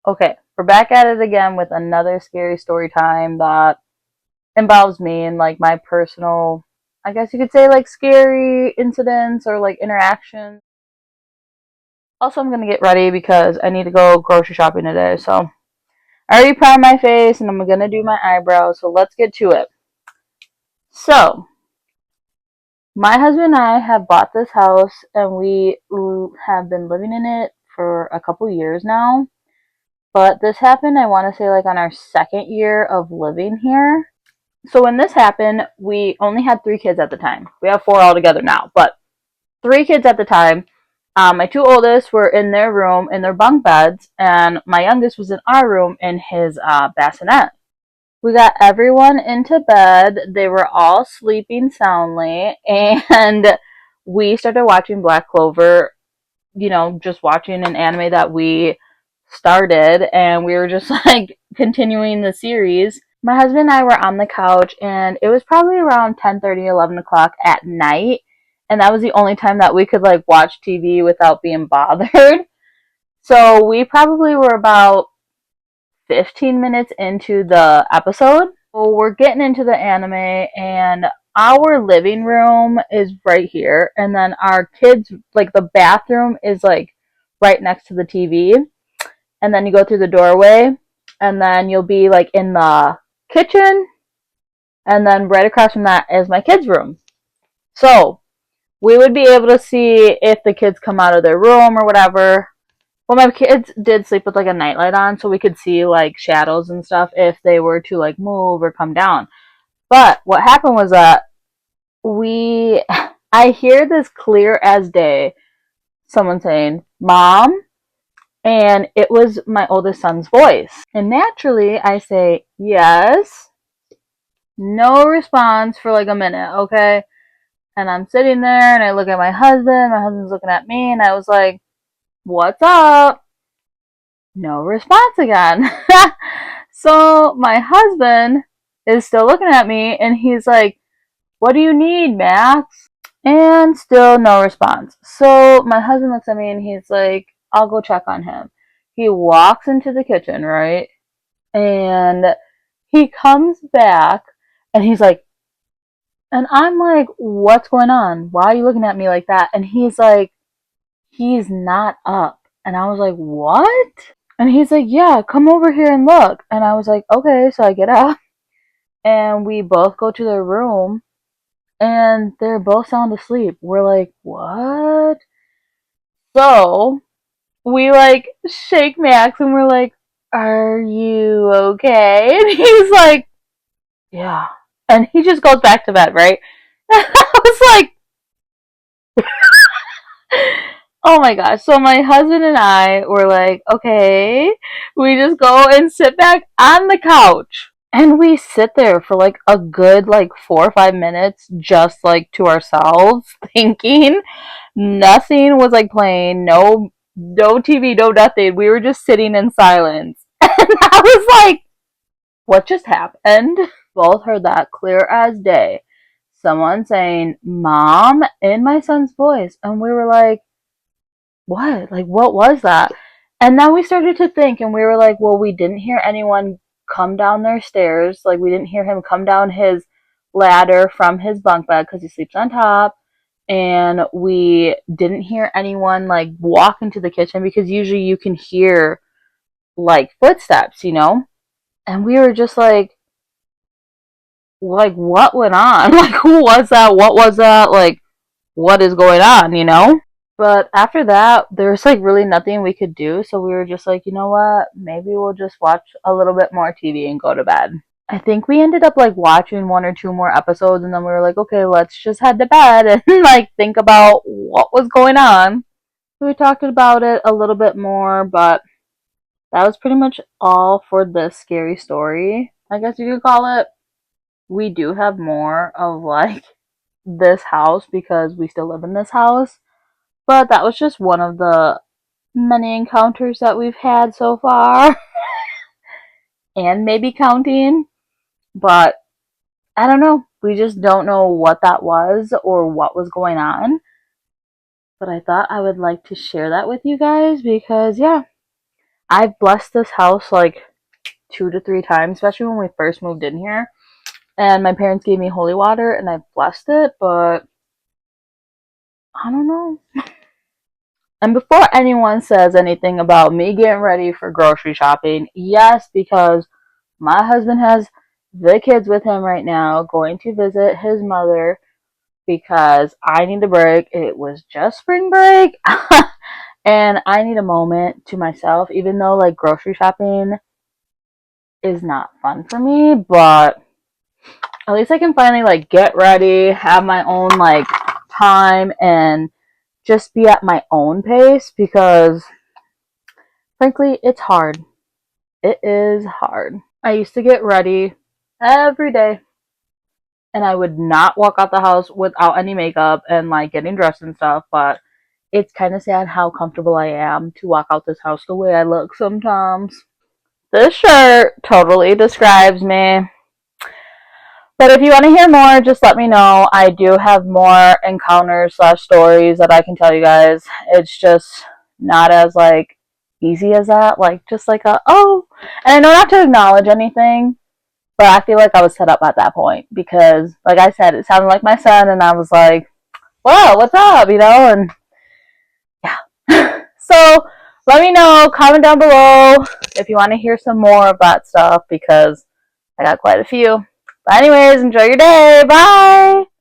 Okay, we're back at it again with another scary story time that involves me and like my personal, I guess you could say, like scary incidents or like interactions. Also, I'm gonna get ready because I need to go grocery shopping today. So I already primed my face and I'm gonna do my eyebrows. So let's get to it. So my husband and I have bought this house and we have been living in it for a couple years now. But this happened, I want to say, like on our second year of living here. So when this happened, we only had 3 kids at the time. We have 4 altogether now, but 3 kids at the time. My 2 oldest were in their room in their bunk beds, and my youngest was in our room in his bassinet. We got everyone into bed. They were all sleeping soundly, and we started watching Black Clover. Just watching an anime that we started, and we were just like continuing the series. My husband and I were on the couch, and it was probably around 10:30, 11 o'clock at night, and that was the only time that we could like watch TV without being bothered. So we probably were about 15 minutes into the episode. So we're getting into the anime, and our living room is right here, and then our kids, like the bathroom is like right next to the TV, and then you go through the doorway, and then you'll be like in the kitchen, and then right across from that is my kids' room. So we would be able to see if the kids come out of their room or whatever. Well, my kids did sleep with like a nightlight on, so we could see like shadows and stuff if they were to like move or come down. But what happened was that we, I hear this clear as day, someone saying, "Mom," and it was my oldest son's voice. And naturally, I say, "Yes." No response for like a minute, okay? And I'm sitting there and I look at my husband's looking at me, and I was like, "What's up?" No response again. So my husband is still looking at me and he's like, "What do you need, Max?" And still no response. So my husband looks at me and he's like, "I'll go check on him." He walks into the kitchen, right? And he comes back and he's like, and I'm like, "What's going on? Why are you looking at me like that?" And he's like, "He's not up." And I was like, "What?" And he's like, "Yeah, come over here and look." And I was like, "Okay." So I get up and we both go to their room and they're both sound asleep. We're like, "What?" So we like shake Max and we're like, "Are you okay?" And he's like, "Yeah." And he just goes back to bed, right? And I was like, oh my gosh. So my husband and I were like, okay, we just go and sit back on the couch. And we sit there for like a good like 4 or 5 minutes just like to ourselves thinking. Nothing was like playing, no TV, no nothing. We were just sitting in silence. And I was like, what just happened? Both heard that clear as day. Someone saying, "Mom," in my son's voice. And we were like, what? Like, what was that? And then we started to think, and we were like, well, we didn't hear anyone come down their stairs. Like, we didn't hear him come down his ladder from his bunk bed because he sleeps on top. And we didn't hear anyone like walk into the kitchen because usually you can hear like footsteps. And we were just like, what went on? Like, who was that? What was that? Like, what is going on? But after that, there was like really nothing we could do, so we were just like, you know what? Maybe we'll just watch a little bit more TV and go to bed. I think we ended up like watching 1 or 2 more episodes, and then we were like, okay, let's just head to bed and like think about what was going on. We talked about it a little bit more, but that was pretty much all for this scary story, I guess you could call it. We do have more of like this house because we still live in this house. But that was just one of the many encounters that we've had so far, and maybe counting. But I don't know. We just don't know what that was or what was going on. But I thought I would like to share that with you guys because, yeah, I've blessed this house like 2 to 3 times, especially when we first moved in here. And my parents gave me holy water and I've blessed it, but I don't know. And before anyone says anything about me getting ready for grocery shopping, yes, because my husband has the kids with him right now, going to visit his mother because I need a break. It was just spring break. And I need a moment to myself, even though like grocery shopping is not fun for me, but at least I can finally like get ready, have my own like time, and just be at my own pace because frankly, it's hard. It is hard. I used to get ready every day and I would not walk out the house without any makeup and like getting dressed and stuff, but it's kind of sad how comfortable I am to walk out this house the way I look sometimes. This shirt totally describes me. But if you want to hear more, just let me know. I do have more encounters slash stories that I can tell you guys. It's just not as like easy as that. Like just like a oh, and I know not to acknowledge anything, but I feel like I was set up at that point because, like I said, it sounded like my son, and I was like, "Whoa, what's up?" You know, and yeah. So let me know. Comment down below if you want to hear some more of that stuff because I got quite a few. But anyways, enjoy your day. Bye.